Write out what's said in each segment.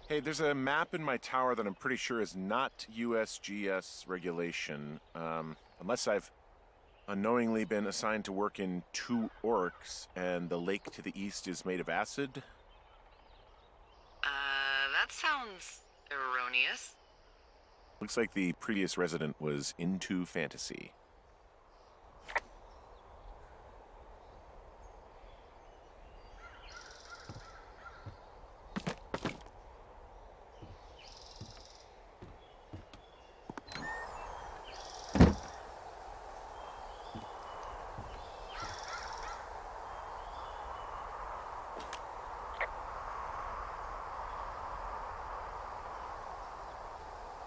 Hey, there's a map in my tower that I'm pretty sure is not USGS regulation. Unless I've unknowingly been assigned to work in two orcs and the lake to the east is made of acid. That sounds erroneous. Looks like the previous resident was into fantasy.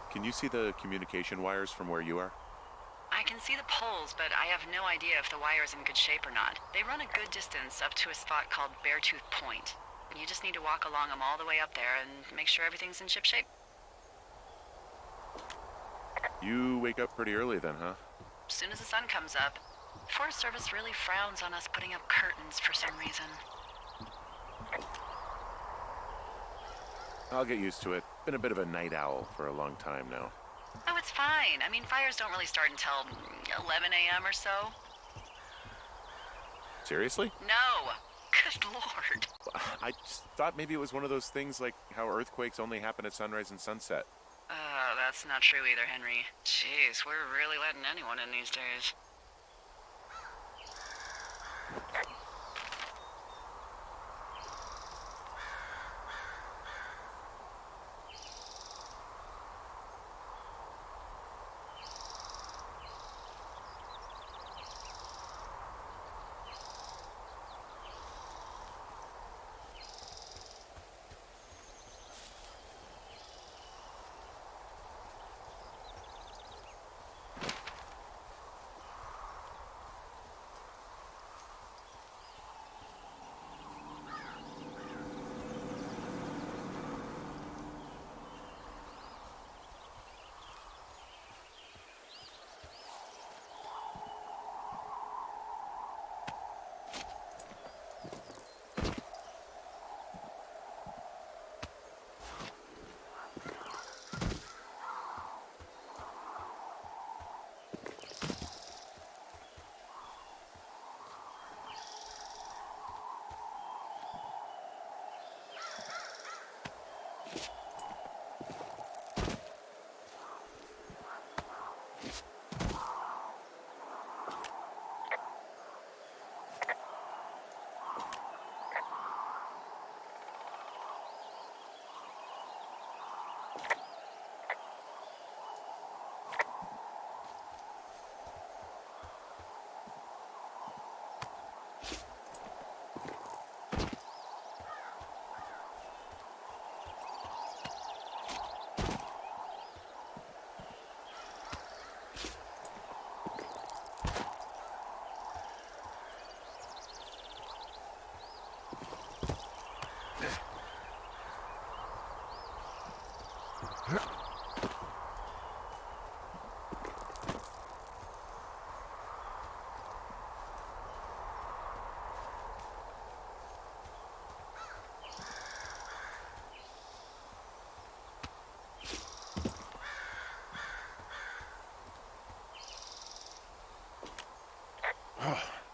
Can you see the communication wires from where you are? I can see the poles, but I have no idea if the wire's in good shape or not. They run a good distance up to a spot called Beartooth Point. You just need to walk along them all the way up there and make sure everything's in ship shape. You wake up pretty early then, huh? As soon as the sun comes up. Forest Service really frowns on us putting up curtains for some reason. I'll get used to it. Been a bit of a night owl for a long time now. Oh, it's fine. I mean, fires don't really start until 11 a.m. or so. Seriously? No! Good lord. I just thought maybe it was one of those things like how earthquakes only happen at sunrise and sunset. That's not true either, Henry. Jeez, we're really letting anyone in these days.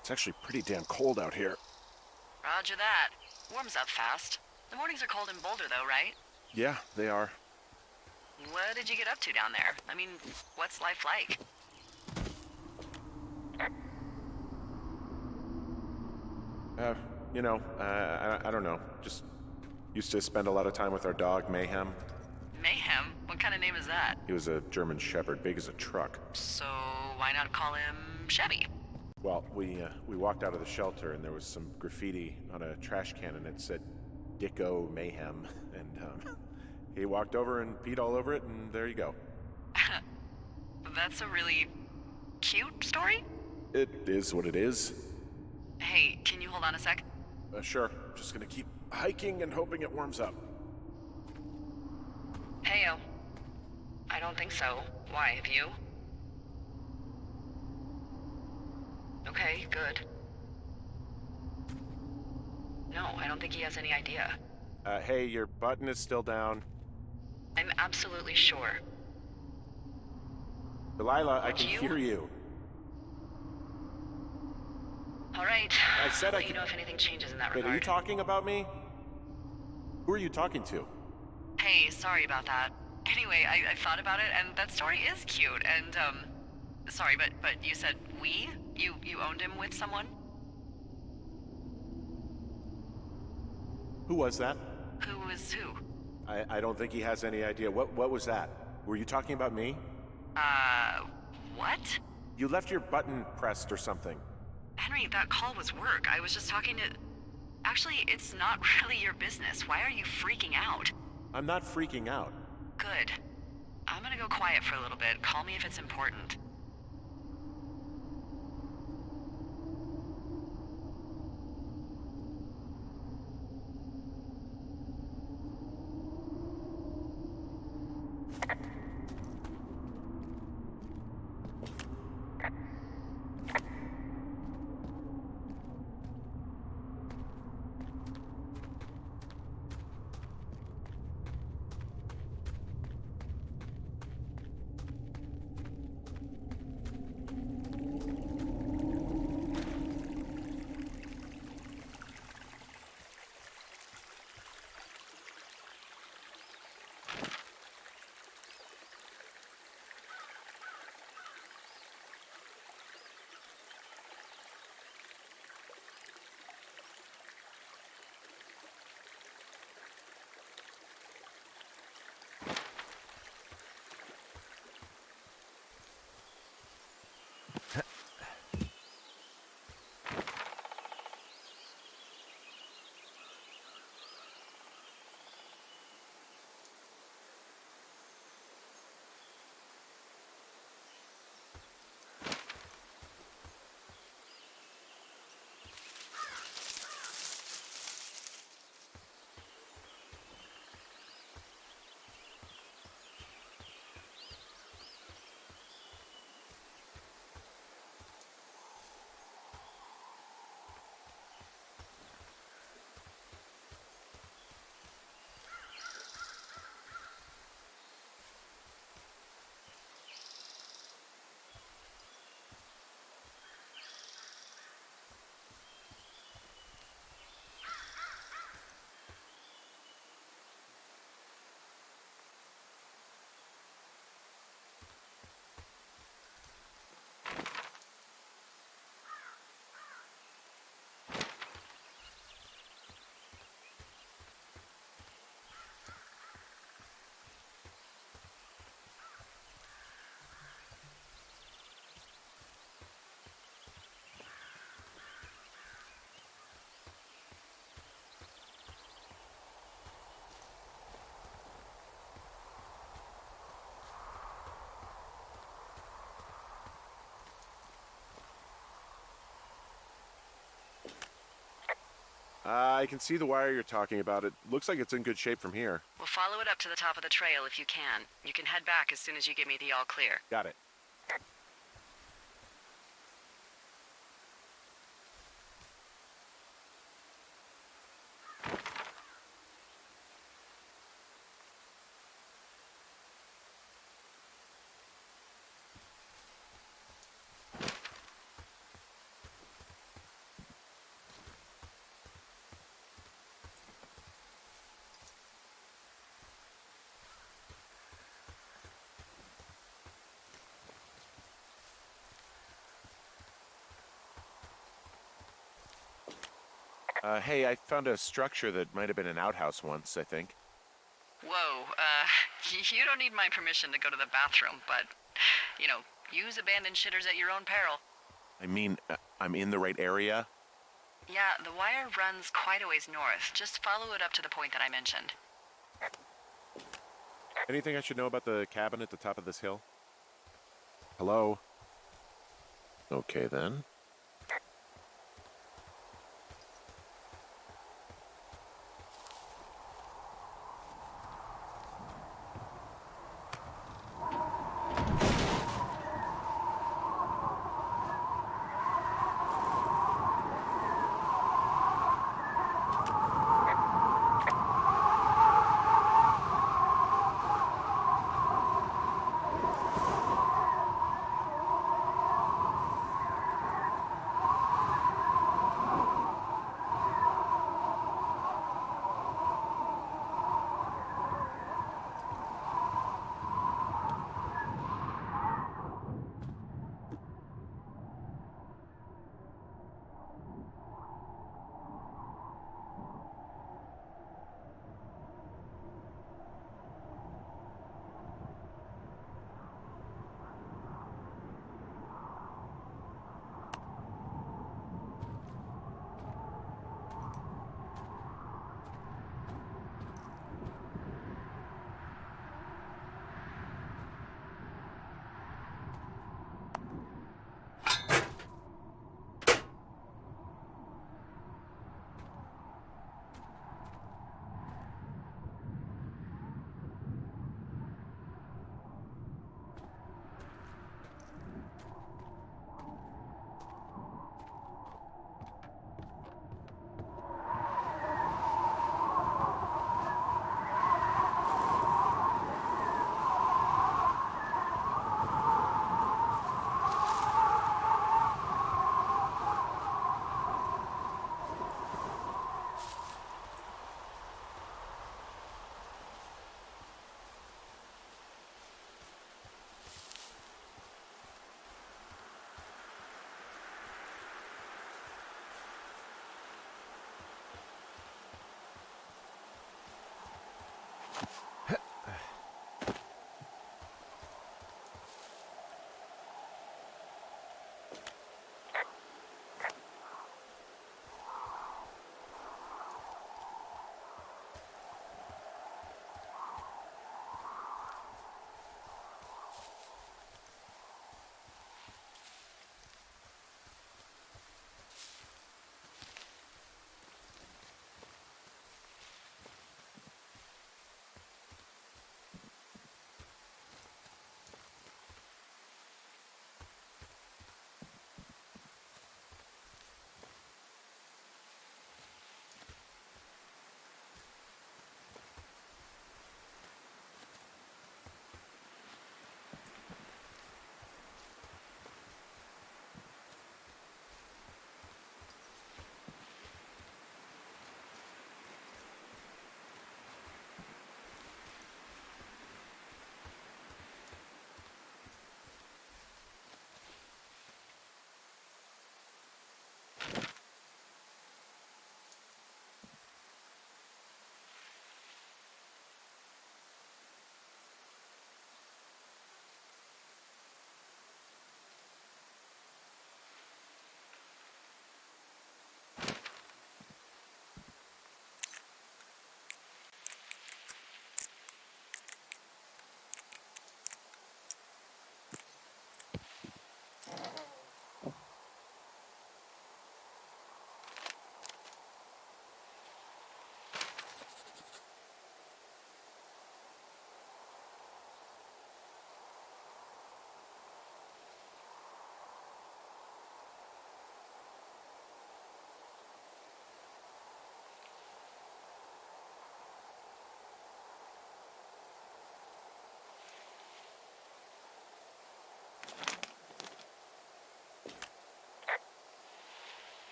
It's actually pretty damn cold out here. Roger that. Warms up fast. The mornings are cold in Boulder, though, right? Yeah, they are. What did you get up to down there? I mean, what's life like? Uh, I don't know. Just used to spend a lot of time with our dog, Mayhem. Mayhem? What kind of name is that? He was a German Shepherd, big as a truck. So, why not call him Chevy? Well, we walked out of the shelter and there was some graffiti on a trash can and it said Dicko Mayhem. And he walked over and peed all over it and there you go. That's a really cute story? It is what it is. Hey, can you hold on a sec? Sure. Just gonna keep hiking and hoping it warms up. Heyo. I don't think so. Why, have you? Okay, good. No, I don't think he has any idea. Hey, your button is still down. I'm absolutely sure. Delilah, I Would can you? hear you. All right. I said I'll I let you could... know if anything changes in that Wait, are you regard. talking about me? Who are you talking to? Hey, sorry about that. Anyway, I thought about it, and that story is cute, and, sorry, but you said we? You owned him with someone? Who was that? Who was who? I don't think he has any idea. What was that? Were you talking about me? Uh, what? You left your button pressed or something. Henry, that call was work. I was just talking to... Actually, it's not really your business. Why are you freaking out? I'm not freaking out. Good. I'm gonna go quiet for a little bit. Call me if it's important. I can see the wire you're talking about. It looks like it's in good shape from here. We'll follow it up to the top of the trail if you can. You can head back as soon as you give me the all clear. Got it. Hey, I found a structure that might have been an outhouse once, I think. Whoa, you don't need my permission to go to the bathroom, but, use abandoned shitters at your own peril. I mean, I'm in the right area? Yeah, the wire runs quite a ways north. Just follow it up to the point that I mentioned. Anything I should know about the cabin at the top of this hill? Hello? Okay, then.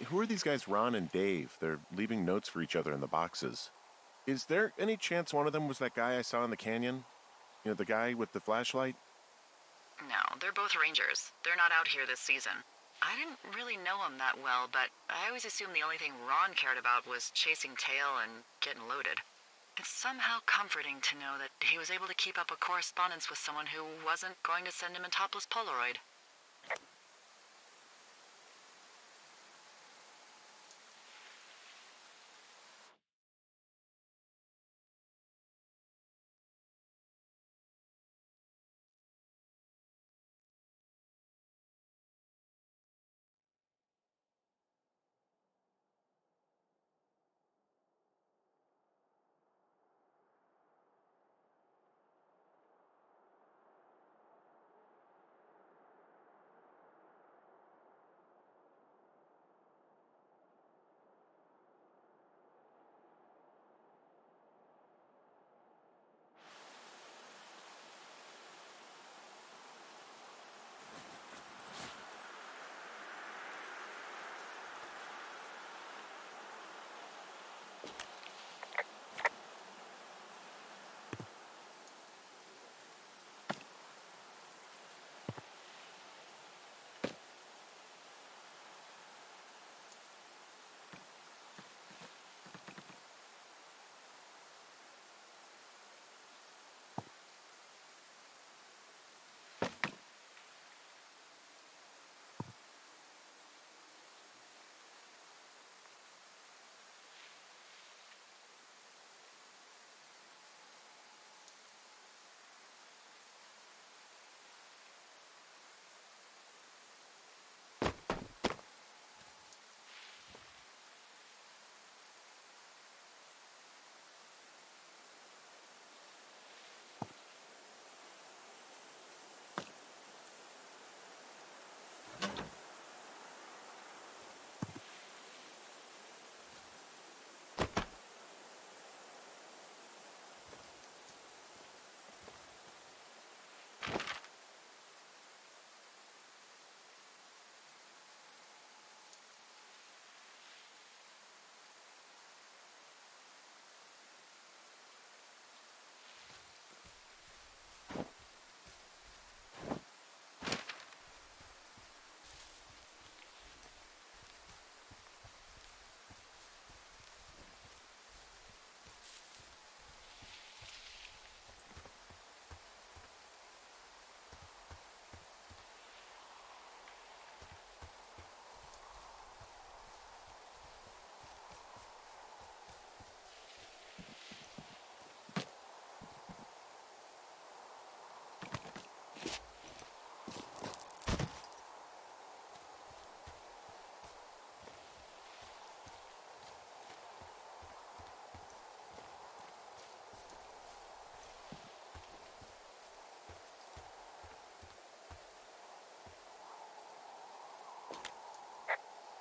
who are these guys, Ron and Dave? They're leaving notes for each other in the boxes. Is there any chance one of them was that guy I saw in the canyon? You know, the guy with the flashlight? No, they're both rangers. They're not out here this season. I didn't really know him that well, but I always assumed the only thing Ron cared about was chasing tail and getting loaded. It's somehow comforting to know that he was able to keep up a correspondence with someone who wasn't going to send him a topless Polaroid.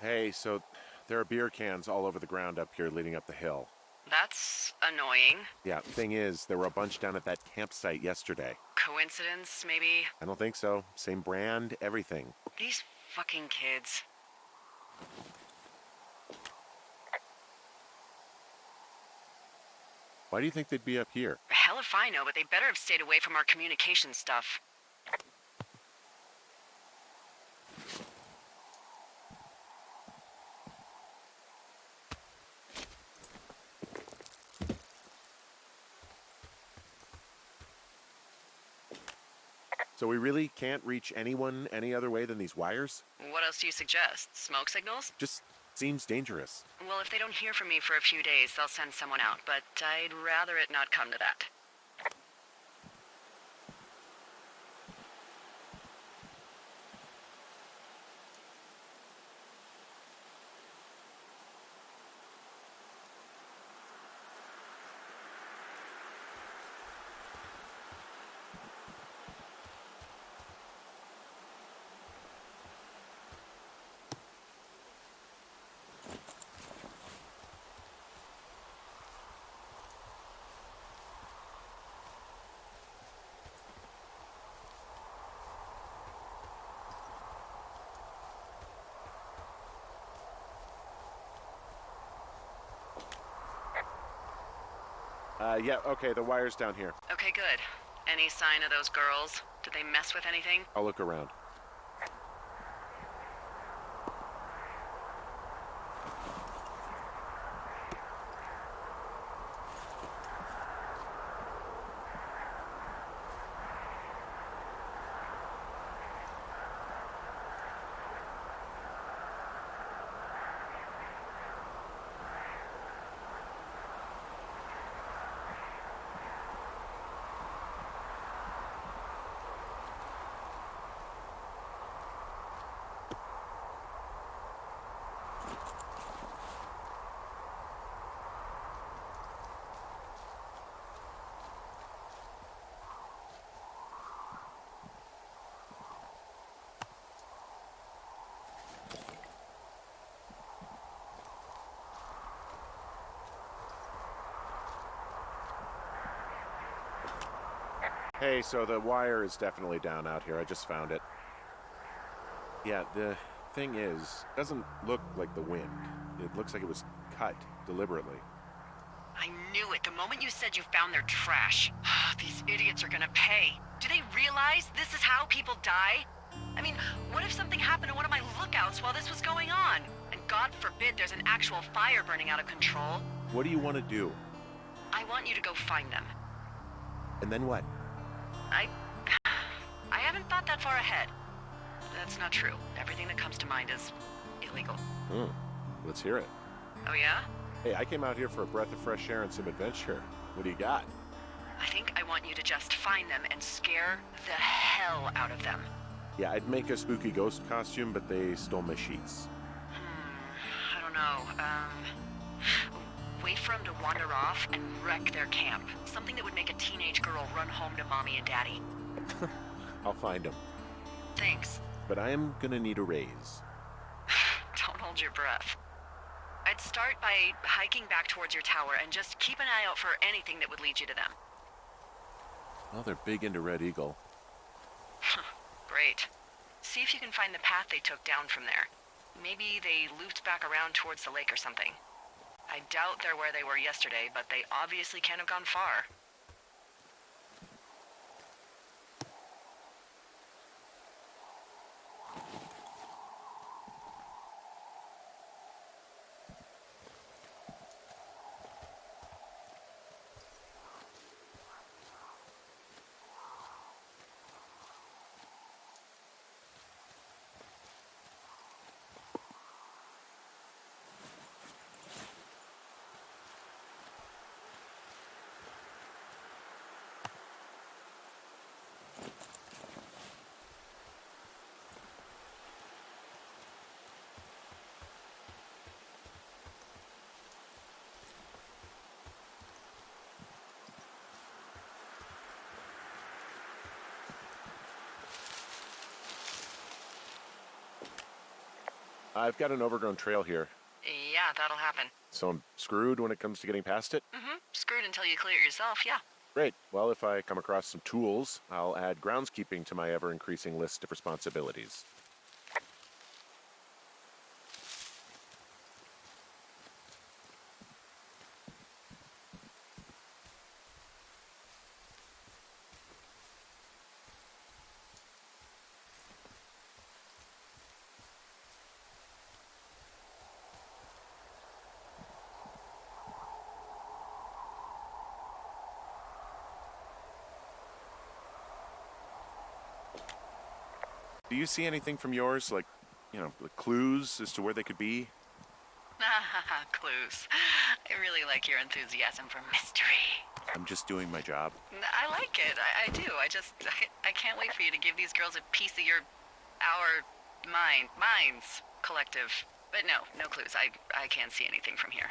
Hey, so there are beer cans all over the ground up here leading up the hill. That's annoying. Yeah, thing is, there were a bunch down at that campsite yesterday. Coincidence, maybe? I don't think so. Same brand, everything. These fucking kids. Why do you think they'd be up here? Hell if I know, but they better have stayed away from our communication stuff. So we really can't reach anyone any other way than these wires? What else do you suggest? Smoke signals? Just seems dangerous. Well, if they don't hear from me for a few days, they'll send someone out, but I'd rather it not come to that. Yeah, okay, the wire's down here. Okay, good. Any sign of those girls? Did they mess with anything? I'll look around. Hey, so the wire is definitely down out here. I just found it. Yeah, the thing is, it doesn't look like the wind. It looks like it was cut deliberately. I knew it the moment you said you found their trash. These idiots are gonna pay. Do they realize this is how people die? I mean, what if something happened to one of my lookouts while this was going on? And God forbid there's an actual fire burning out of control. What do you want to do? I want you to go find them. And then what? I haven't thought that far ahead. That's not true. Everything that comes to mind is illegal. Let's hear it. Oh yeah? Hey, I came out here for a breath of fresh air and some adventure. What do you got? I think I want you to just find them and scare the hell out of them. Yeah, I'd make a spooky ghost costume, but they stole my sheets. I don't know. Wait for them to wander off and wreck their camp. Something that would make a teenage girl run home to mommy and daddy. I'll find them. Thanks. But I am gonna need a raise. Don't hold your breath. I'd start by hiking back towards your tower and just keep an eye out for anything that would lead you to them. Well, they're big into Red Eagle. Great. See if you can find the path they took down from there. Maybe they looped back around towards the lake or something. I doubt they're where they were yesterday, but they obviously can't have gone far. I've got an overgrown trail here, Yeah, that'll happen. so I'm screwed when it comes to getting past it. Screwed until you clear it yourself, yeah. Great. Well, if I come across some tools, I'll add groundskeeping to my ever-increasing list of responsibilities. Do you see anything from yours, like, clues as to where they could be? Clues. I really like your enthusiasm for mystery. I'm just doing my job. I like it. I do. I can't wait for you to give these girls a piece of our minds collective. But no clues. I can't see anything from here.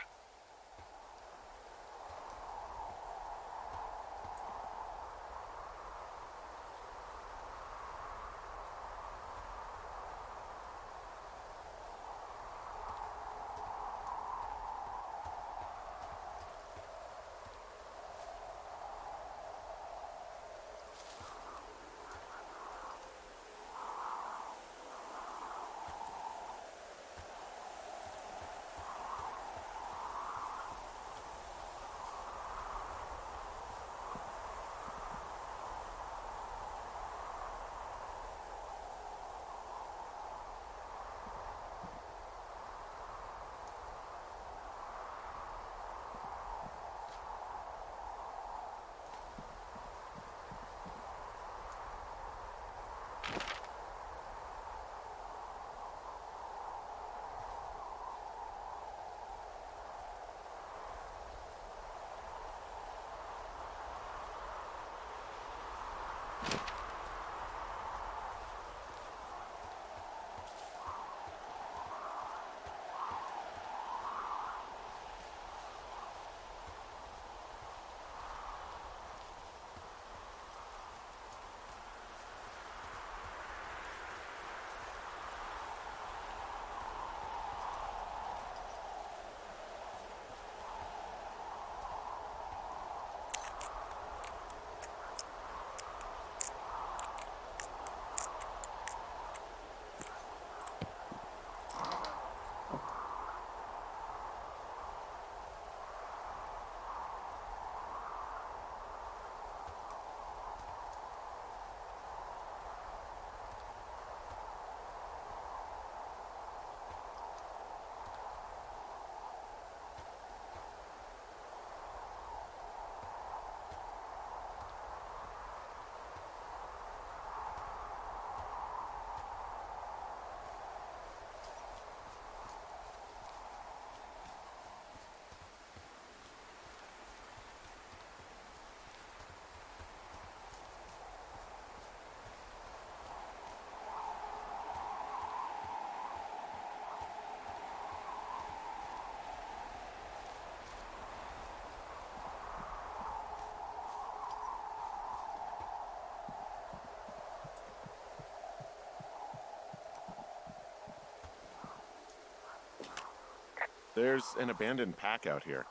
There's an abandoned pack out here.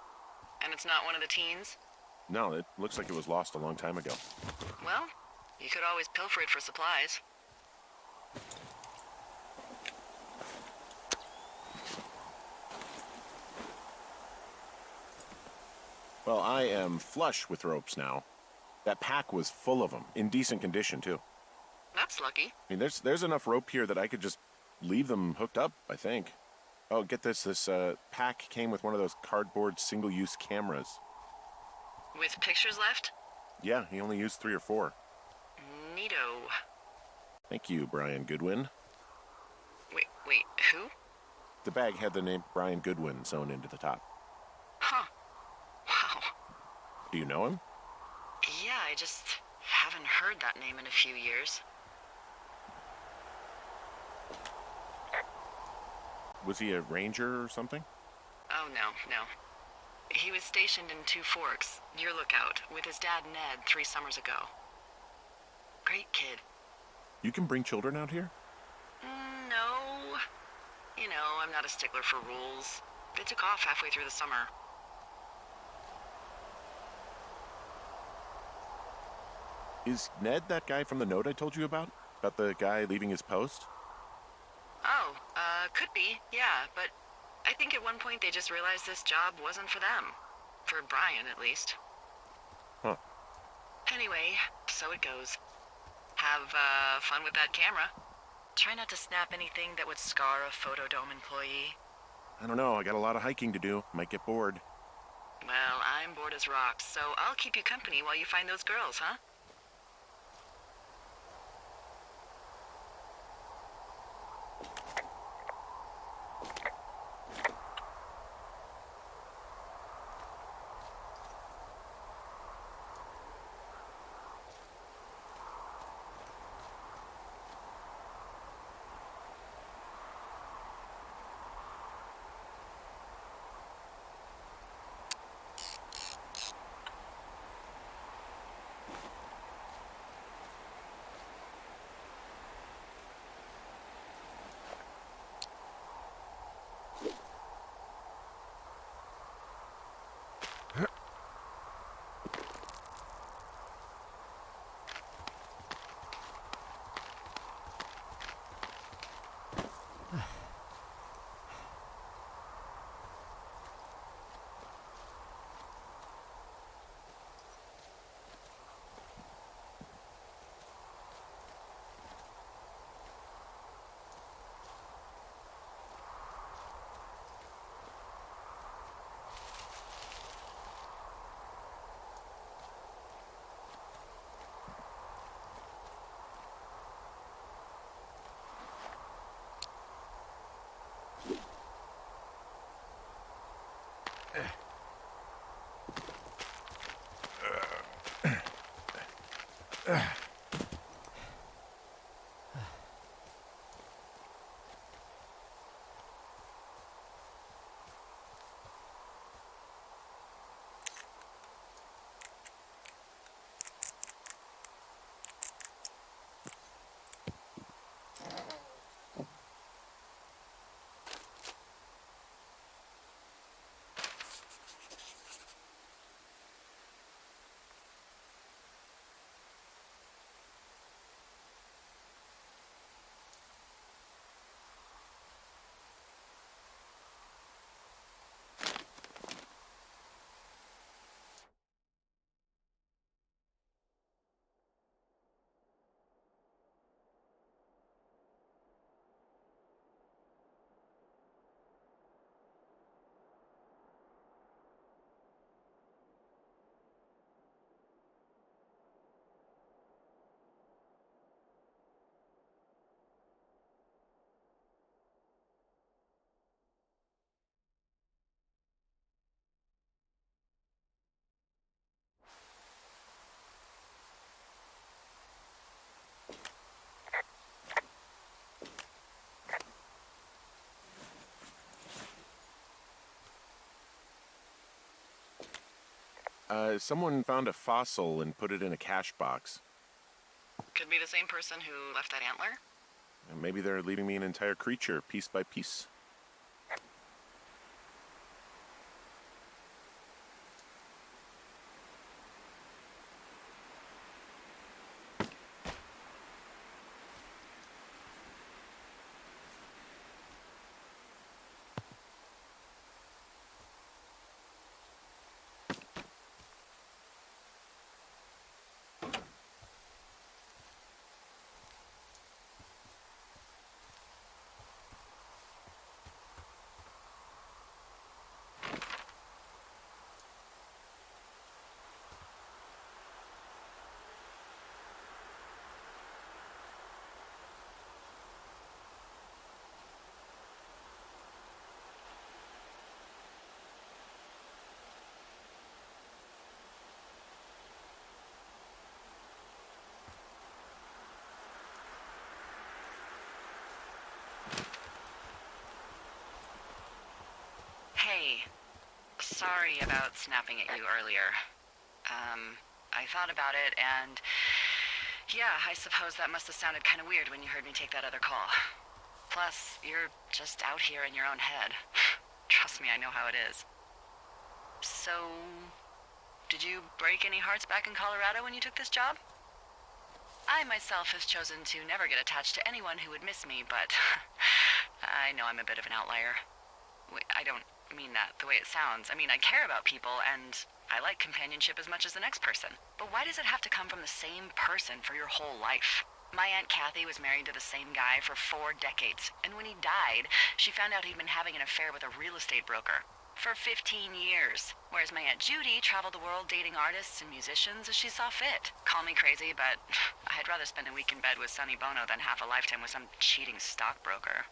And it's not one of the teens? No, it looks like it was lost a long time ago. Well, you could always pilfer it for supplies. Well, I am flush with ropes now. That pack was full of them, in decent condition, too. That's lucky. I mean, there's enough rope here that I could just leave them hooked up, I think. Oh, get this. This pack came with one of those cardboard single-use cameras. With pictures left? Yeah, he only used 3 or 4. Neato. Thank you, Brian Goodwin. Wait, who? The bag had the name Brian Goodwin sewn into the top. Huh. Wow. Do you know him? Yeah, I just haven't heard that name in a few years. Was he a ranger or something? Oh, no. He was stationed in Two Forks, your lookout, with his dad Ned 3 summers ago. Great kid. You can bring children out here? No. You know, I'm not a stickler for rules. They took off halfway through the summer. Is Ned that guy from the note I told you about? About the guy leaving his post? Oh, could be, yeah, but I think at one point they just realized this job wasn't for them. For Brian, at least. Huh. Anyway, so it goes. Have, fun with that camera. Try not to snap anything that would scar a Photodome employee. I don't know. I got a lot of hiking to do. Might get bored. Well, I'm bored as rocks, so I'll keep you company while you find those girls, huh? Someone found a fossil and put it in a cache box. Could be the same person who left that antler. And maybe they're leaving me an entire creature, piece by piece. Hey, sorry about snapping at you earlier. I thought about it, and yeah, I suppose that must have sounded kind of weird when you heard me take that other call. Plus, you're just out here in your own head. Trust me, I know how it is. So, did you break any hearts back in Colorado when you took this job? I myself has chosen to never get attached to anyone who would miss me, but I know I'm a bit of an outlier. I don't mean that the way it sounds. I mean, I care about people, and I like companionship as much as the next person. But why does it have to come from the same person for your whole life? My Aunt Kathy was married to the same guy for 4 decades, and when he died, she found out he'd been having an affair with a real estate broker for 15 years. Whereas my Aunt Judy traveled the world dating artists and musicians as she saw fit. Call me crazy, but I'd rather spend a week in bed with Sonny Bono than half a lifetime with some cheating stockbroker.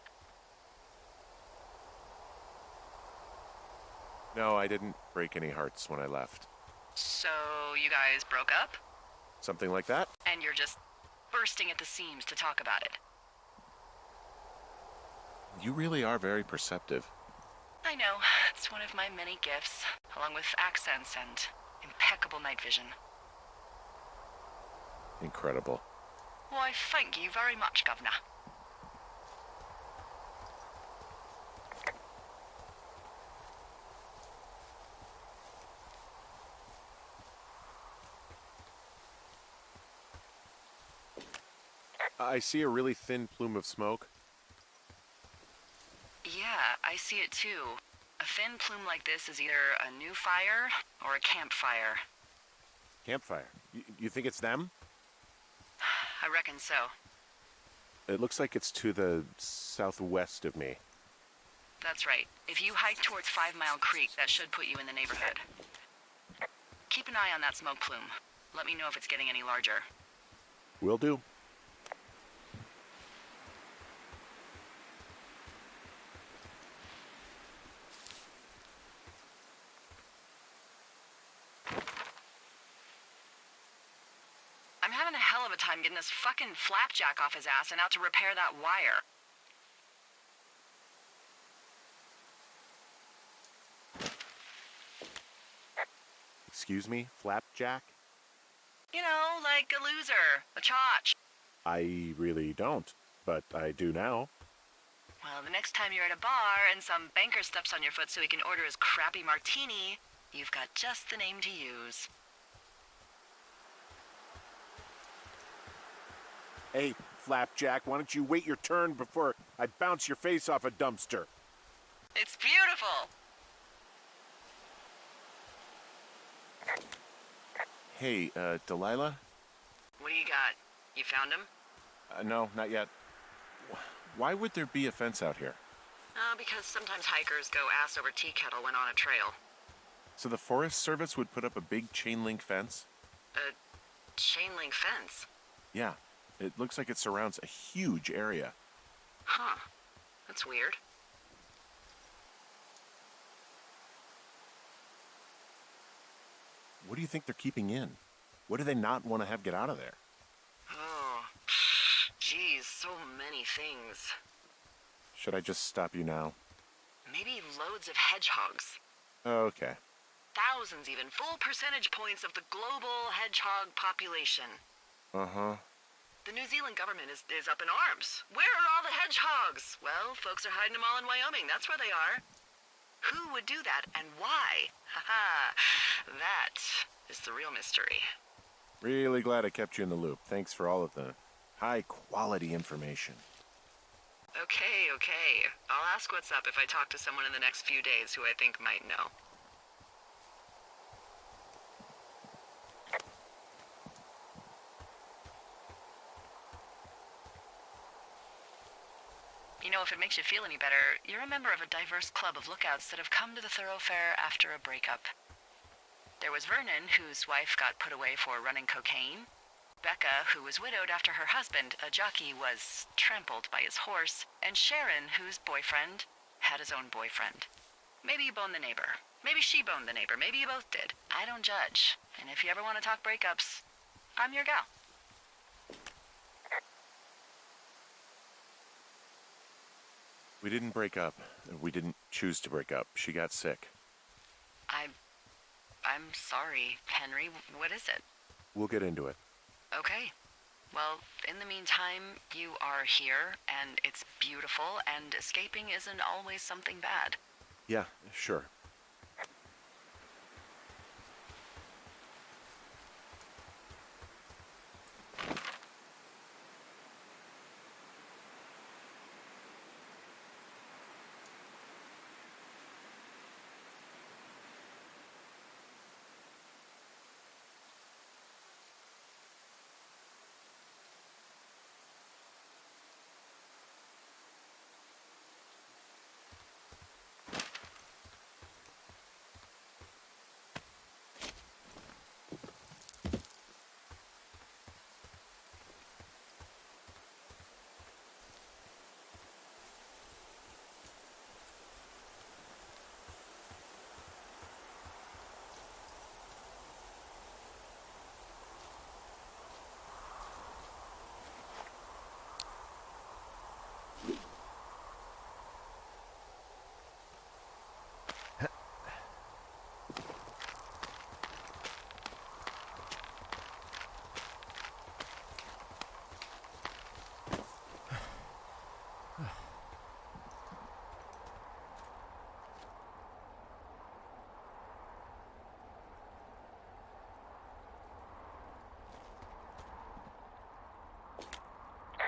No, I didn't break any hearts when I left. So, you guys broke up? Something like that? And you're just bursting at the seams to talk about it. You really are very perceptive. I know. It's one of my many gifts, along with accents and impeccable night vision. Incredible. Why, thank you very much, Governor. I see a really thin plume of smoke. Yeah, I see it too. A thin plume like this is either a new fire or a campfire. Campfire. You think it's them? I reckon so. It looks like it's to the southwest of me. That's right. If you hike towards 5 Mile Creek, that should put you in the neighborhood. Keep an eye on that smoke plume. Let me know if it's getting any larger. Will do. I'm having a hell of a time getting this fucking flapjack off his ass and out to repair that wire. Excuse me, Flapjack? You know, like a loser, a chotch. I really don't, but I do now. Well, the next time you're at a bar and some banker steps on your foot so he can order his crappy martini, you've got just the name to use. Hey, Flapjack, why don't you wait your turn before I bounce your face off a dumpster? It's beautiful! Hey, Delilah? What do you got? You found him? No, not yet. Why would there be a fence out here? Because sometimes hikers go ass over tea kettle when on a trail. So the Forest Service would put up a big chain link fence? A chain link fence? Yeah, it looks like it surrounds a huge area. Huh. That's weird. What do you think they're keeping in? What do they not want to have get out of there? Oh, geez, so many things. Should I just stop you now? Maybe loads of hedgehogs. Okay. Thousands even, full percentage points of the global hedgehog population. Uh-huh. The New Zealand government is up in arms. Where are all the hedgehogs? Well, folks are hiding them all in Wyoming, that's where they are. Who would do that, and why? Haha, that is the real mystery. Really glad I kept you in the loop. Thanks for all of the high-quality information. Okay. I'll ask what's up if I talk to someone in the next few days who I think might know. You know, if it makes you feel any better, you're a member of a diverse club of lookouts that have come to the thoroughfare after a breakup. There was Vernon, whose wife got put away for running cocaine. Becca, who was widowed after her husband, a jockey, was trampled by his horse. And Sharon, whose boyfriend had his own boyfriend. Maybe you boned the neighbor. Maybe she boned the neighbor. Maybe you both did. I don't judge. And if you ever want to talk breakups, I'm your gal. We didn't break up. We didn't choose to break up. She got sick. I'm sorry, Henry. What is it? We'll get into it. Okay. Well, in the meantime, you are here, and it's beautiful, and escaping isn't always something bad. Yeah, sure.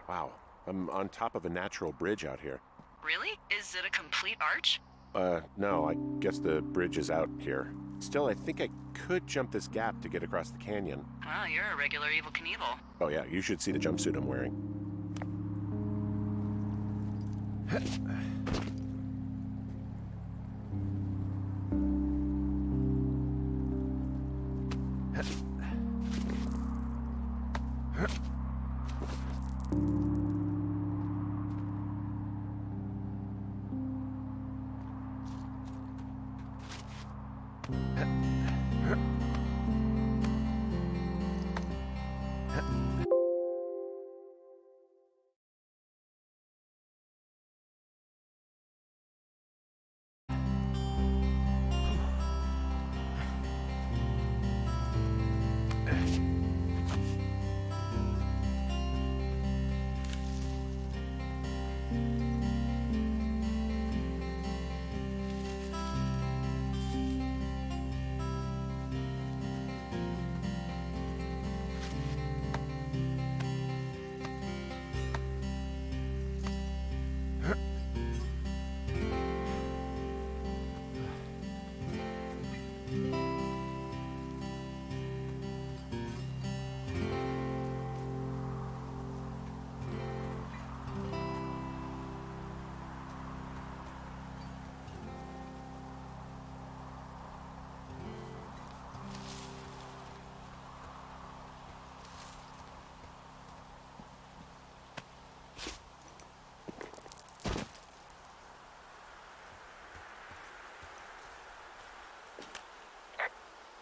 Wow, I'm on top of a natural bridge out here. Really? Is it a complete arch? No, I guess the bridge is out here. Still, I think I could jump this gap to get across the canyon. Well, you're a regular Evel Knievel. Oh yeah, you should see the jumpsuit I'm wearing.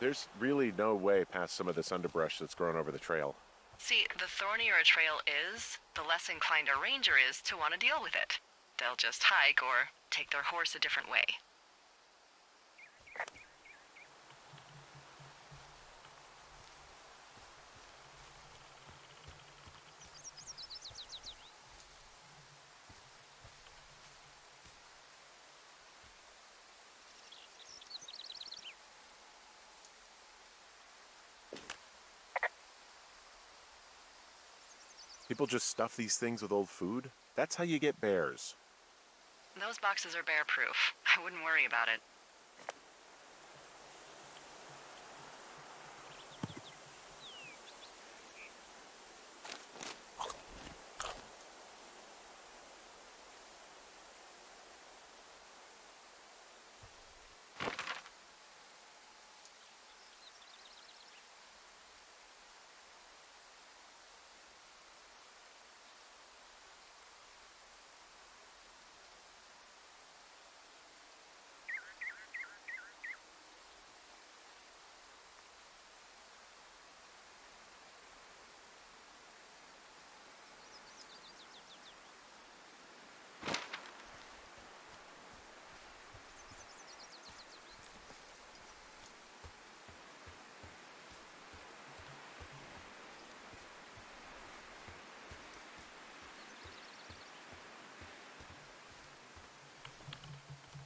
There's really no way past some of this underbrush that's grown over the trail. See, the thornier a trail is, the less inclined a ranger is to want to deal with it. They'll just hike or take their horse a different way. People just stuff these things with old food? That's how you get bears. Those boxes are bear-proof. I wouldn't worry about it.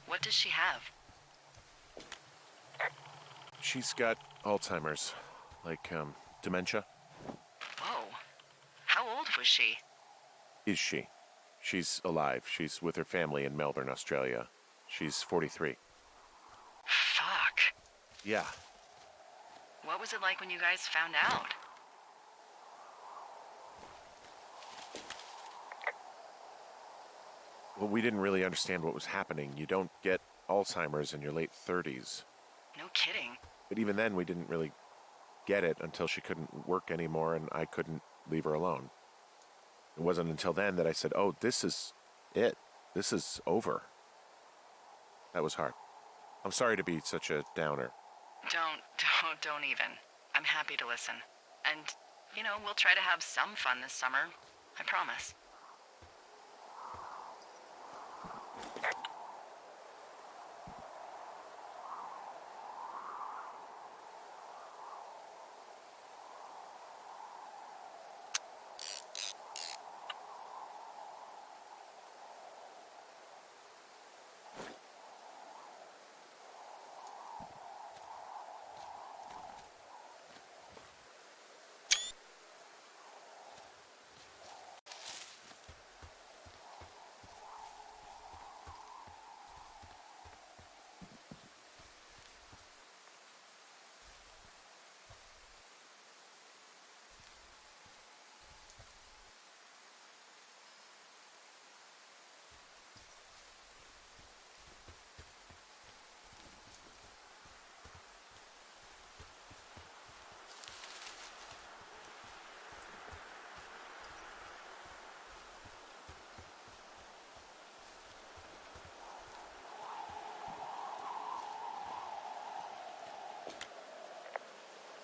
What does she have? She's got Alzheimer's. Like, dementia. Whoa. How old was she? Is she? She's alive. She's with her family in Melbourne, Australia. She's 43. Fuck. Yeah. What was it like when you guys found out? Well, we didn't really understand what was happening. You don't get Alzheimer's in your late 30s. No kidding. But even then, we didn't really get it until she couldn't work anymore and I couldn't leave her alone. It wasn't until then that I said, oh, this is it. This is over. That was hard. I'm sorry to be such a downer. Don't even. I'm happy to listen. And, we'll try to have some fun this summer. I promise.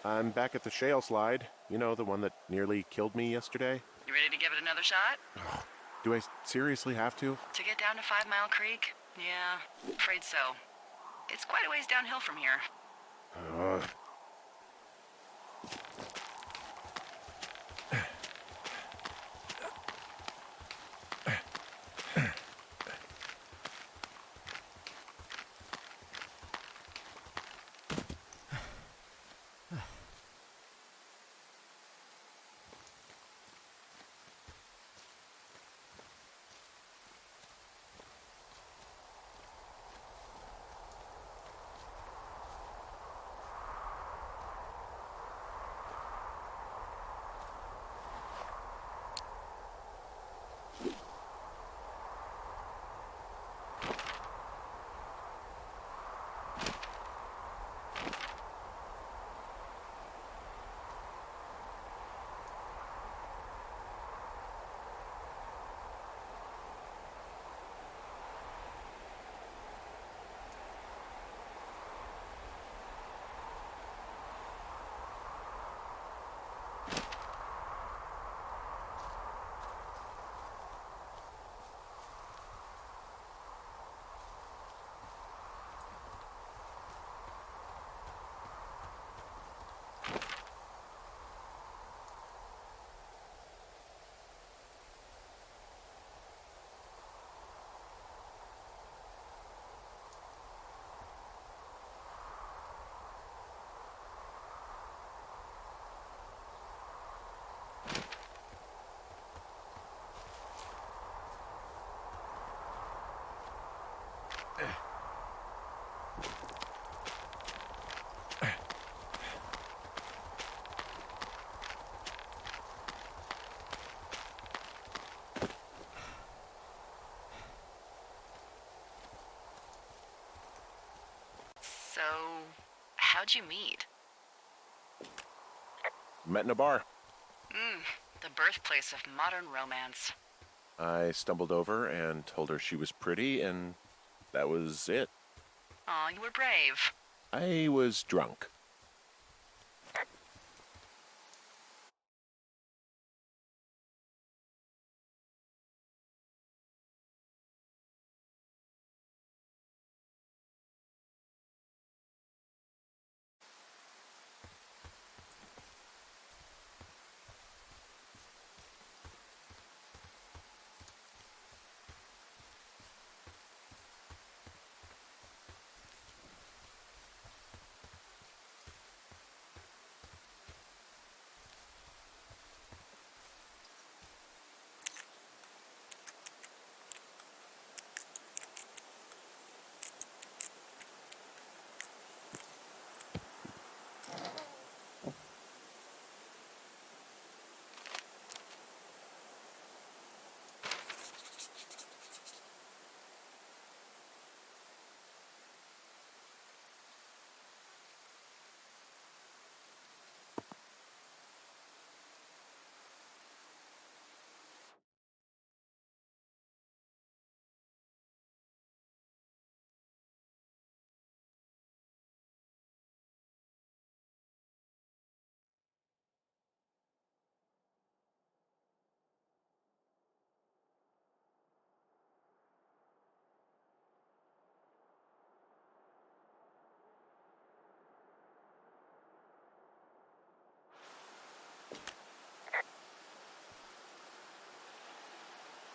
I'm back at the shale slide. You know, the one that nearly killed me yesterday. You ready to give it another shot? Do I seriously have to? To get down to 5 Mile Creek? Yeah, afraid so. It's quite a ways downhill from here. So, how'd you meet? Met in a bar. The birthplace of modern romance. I stumbled over and told her she was pretty, and that was it. Aw, you were brave. I was drunk.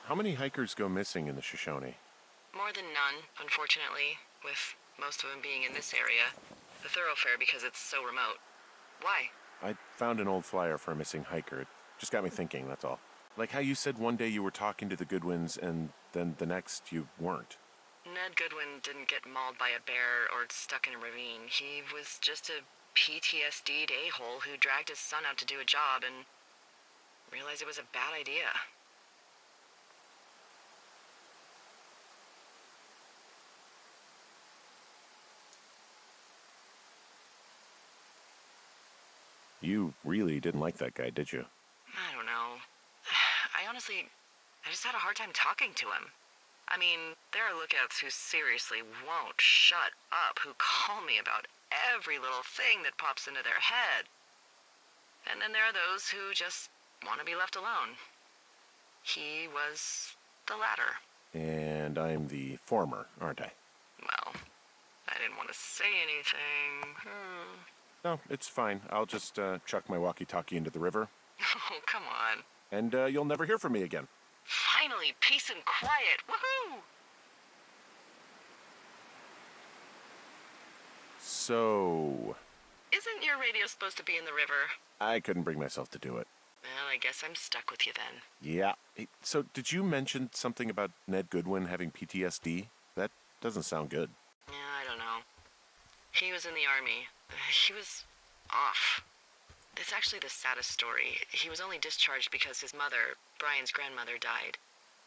How many hikers go missing in the Shoshone? More than none, unfortunately, with most of them being in this area. The thoroughfare because it's so remote. Why? I found an old flyer for a missing hiker. It just got me thinking, that's all. Like how you said one day you were talking to the Goodwins and then the next you weren't. Ned Goodwin didn't get mauled by a bear or stuck in a ravine. He was just a PTSD'd a-hole who dragged his son out to do a job and realized it was a bad idea. You really didn't like that guy, did you? I don't know. I just had a hard time talking to him. I mean, there are lookouts who seriously won't shut up, who call me about every little thing that pops into their head. And then there are those who just want to be left alone. He was the latter. And I'm the former, aren't I? Well, I didn't want to say anything. No, it's fine. I'll just chuck my walkie-talkie into the river, Oh, come on. and you'll never hear from me again. Finally, peace and quiet. Woohoo! So, Isn't your radio supposed to be in the river? I couldn't bring myself to do it. Well, I guess I'm stuck with you then. Yeah. Hey, so, did you mention something about Ned Goodwin having PTSD? That doesn't sound good. Yeah, I don't know. He was in the army. He was off. It's actually the saddest story. He was only discharged because his mother, Brian's grandmother, died.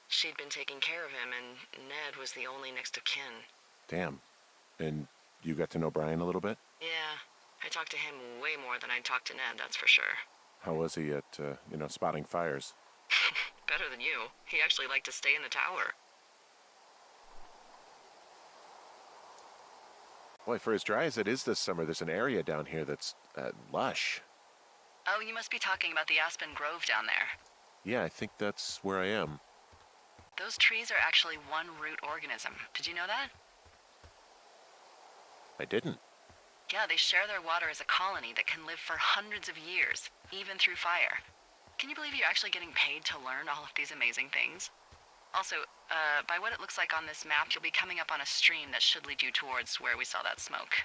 She'd been taking care of him, and Ned was the only next of kin. Damn. And you got to know Brian a little bit? Yeah, I talked to him way more than I'd talked to Ned, that's for sure. How was he at, spotting fires? Better than you. He actually liked to stay in the tower. Boy, for as dry as it is this summer, there's an area down here that's lush. Oh, you must be talking about the Aspen Grove down there. Yeah, I think that's where I am. Those trees are actually one root organism. Did you know that? I didn't. Yeah, they share their water as a colony that can live for hundreds of years, even through fire. Can you believe you're actually getting paid to learn all of these amazing things? Also, by what it looks like on this map, you'll be coming up on a stream that should lead you towards where we saw that smoke.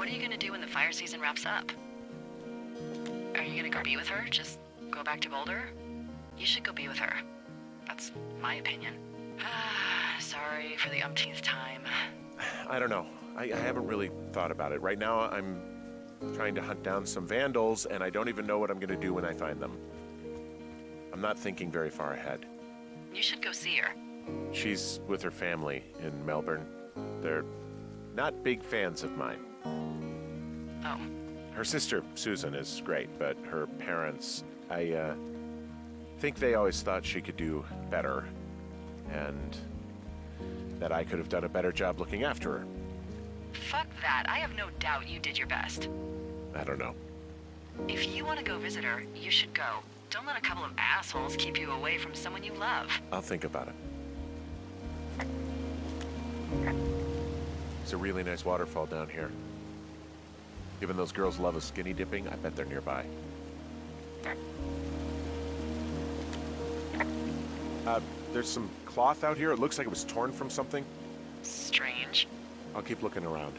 What are you gonna do when the fire season wraps up? Are you gonna go be with her? Just go back to Boulder? You should go be with her. That's my opinion. Sorry for the umpteenth time. I don't know. I haven't really thought about it. Right now, I'm trying to hunt down some vandals, and I don't even know what I'm going to do when I find them. I'm not thinking very far ahead. You should go see her. She's with her family in Melbourne. They're not big fans of mine. Oh. Her sister, Susan, is great, but her parents, I think they always thought she could do better, and that I could have done a better job looking after her. Fuck that. I have no doubt you did your best. I don't know. If you want to go visit her, you should go. Don't let a couple of assholes keep you away from someone you love. I'll think about it. It's a really nice waterfall down here. Given those girls love a skinny dipping, I bet they're nearby. There's some cloth out here. It looks like it was torn from something. Strange. I'll keep looking around.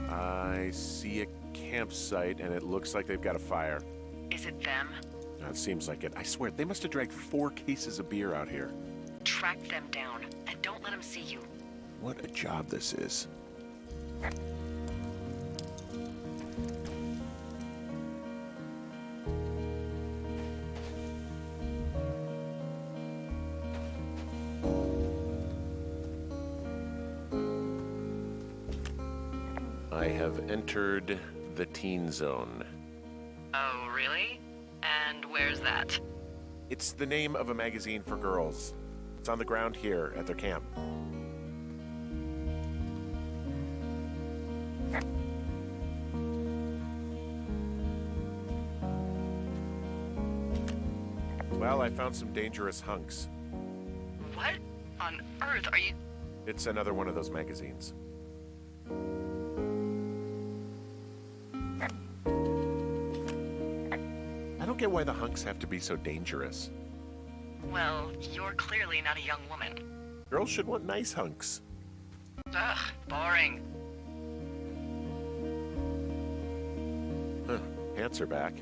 I see a campsite, and it looks like they've got a fire. Is it them? It seems like it. I swear, they must have dragged 4 cases of beer out here. Track them down, and don't let them see you. What a job this is. I have entered the teen zone. Oh, really? And where's that? It's the name of a magazine for girls. It's on the ground here at their camp. Well, I found some dangerous hunks. What on earth are you... It's another one of those magazines. I don't get why the hunks have to be so dangerous. Well, you're clearly not a young woman. Girls should want nice hunks. Ugh, boring. Huh, pants are back.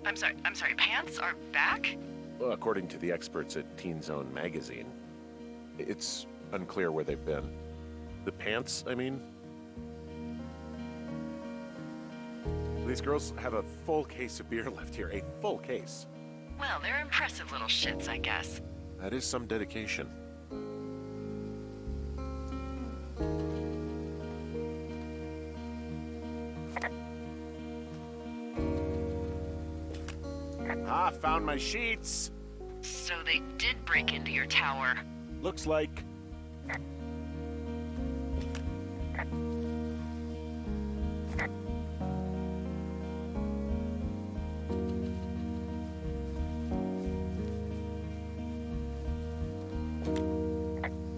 I'm sorry, pants are back? Well, according to the experts at Teen Zone magazine. It's unclear where they've been. The pants, I mean? Look these girls have a full case of beer left here. A full case. Well, they're impressive little shits, I guess. That is some dedication. Ah, found my sheets. So they did break into your tower. Looks like.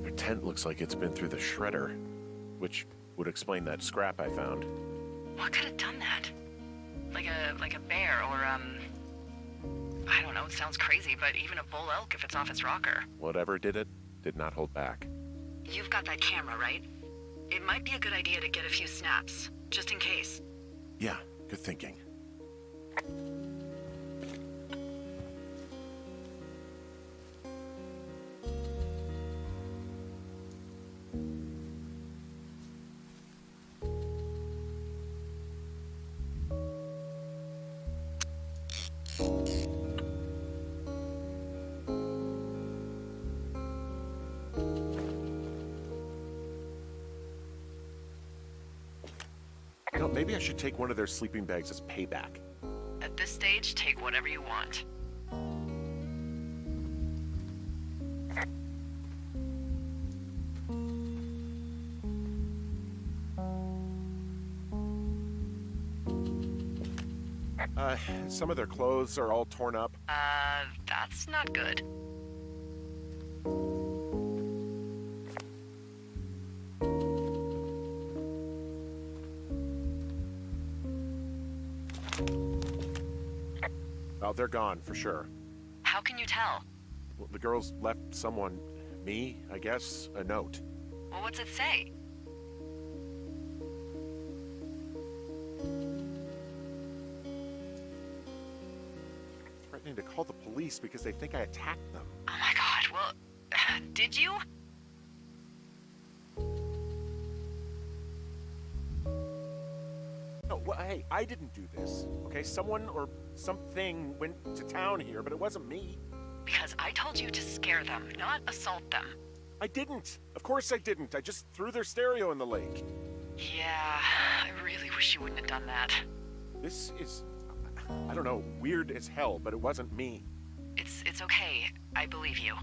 Their tent looks like it's been through the shredder, which would explain that scrap I found. What could have done that? Like a bear or, I don't know, it sounds crazy, but even a bull elk if it's off its rocker. Whatever did it, did not hold back. You've got that camera, right? It might be a good idea to get a few snaps, just in case. Yeah, good thinking. You know, maybe I should take one of their sleeping bags as payback. At this stage, take whatever you want. Some of their clothes are all torn up. That's not good. Oh, they're gone, for sure. How can you tell? Well, the girls left someone, me, I guess, a note. Well, what's it say? Threatening to call the police because they think I attacked them. Oh my god, well, did you? No, well, hey, I didn't do this, okay? Someone or something went to town here, but it wasn't me. Because I told you to scare them, not assault them. I didn't. Of course I didn't. I just threw their stereo in the lake. Yeah, I really wish you wouldn't have done that. This is, I don't know, weird as hell, but it wasn't me. It's okay. I believe you.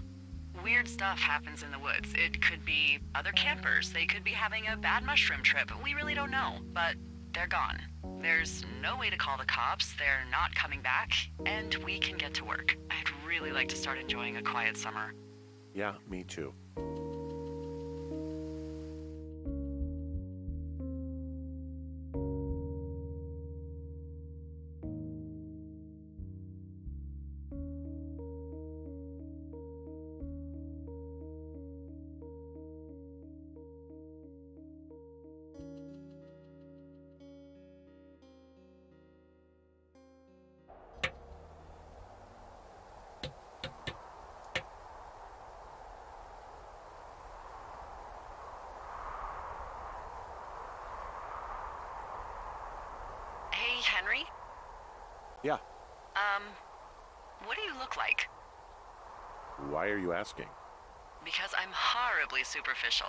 Weird stuff happens in the woods. It could be other campers. They could be having a bad mushroom trip. We really don't know, but they're gone. There's no way to call the cops. They're not coming back, and we can get to work. I'd really like to start enjoying a quiet summer. Yeah, me too. Hey, Henry? Yeah. What do you look like? Why are you asking? Because I'm horribly superficial.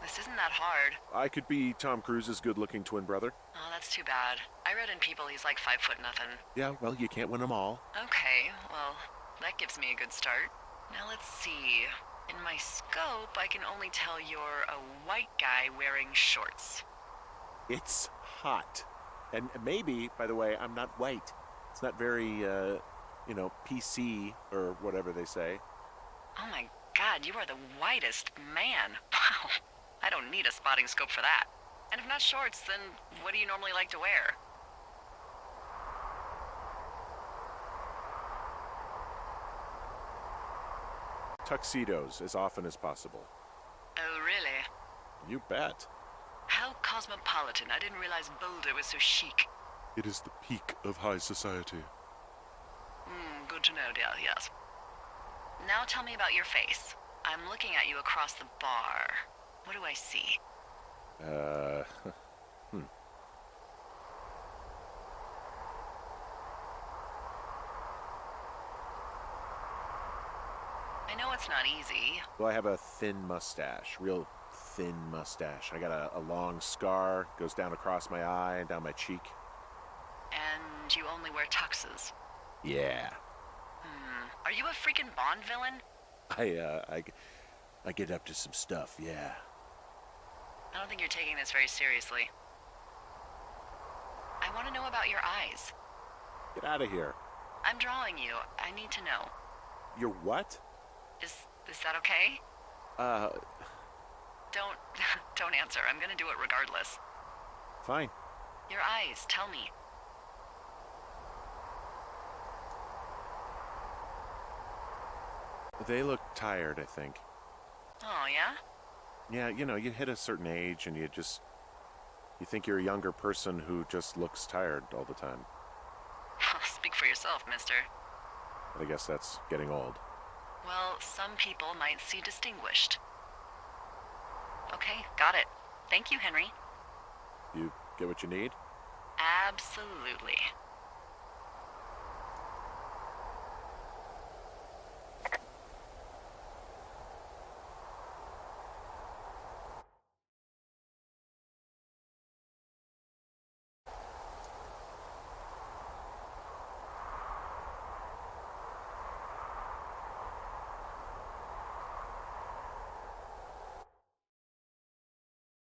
This isn't that hard. I could be Tom Cruise's good-looking twin brother. Oh, that's too bad. I read in People he's like 5'0" nothing. Yeah, well, you can't win them all. Okay, well, that gives me a good start. Now let's see. In my scope, I can only tell you're a white guy wearing shorts. It's hot. And maybe, by the way, I'm not white. It's not very, PC or whatever they say. Oh my god, you are the whitest man. Wow. I don't need a spotting scope for that. And if not shorts, then what do you normally like to wear? Tuxedos as often as possible. Oh, really? You bet. How cosmopolitan. I didn't realize Boulder was so chic. It is the peak of high society. Good to know, dear, yes. Now tell me about your face. I'm looking at you across the bar. What do I see? Hmm. I know it's not easy. Well, I have a thin mustache, real thin mustache. I got a long scar, goes down across my eye and down my cheek. And you only wear tuxes. Yeah. Are you a freaking Bond villain? I get up to some stuff, yeah. I don't think you're taking this very seriously. I want to know about your eyes. Get out of here. I'm drawing you. I need to know. You're what? Is that okay? Uh, Don't don't answer. I'm gonna do it regardless. fine. Your eyes, tell me. They look tired, I think. Oh, yeah? Yeah, you hit a certain age and you think you're a younger person who just looks tired all the time. Speak for yourself, mister. But I guess that's getting old. Well, some people might see distinguished. Okay, got it. Thank you, Henry. You get what you need? Absolutely.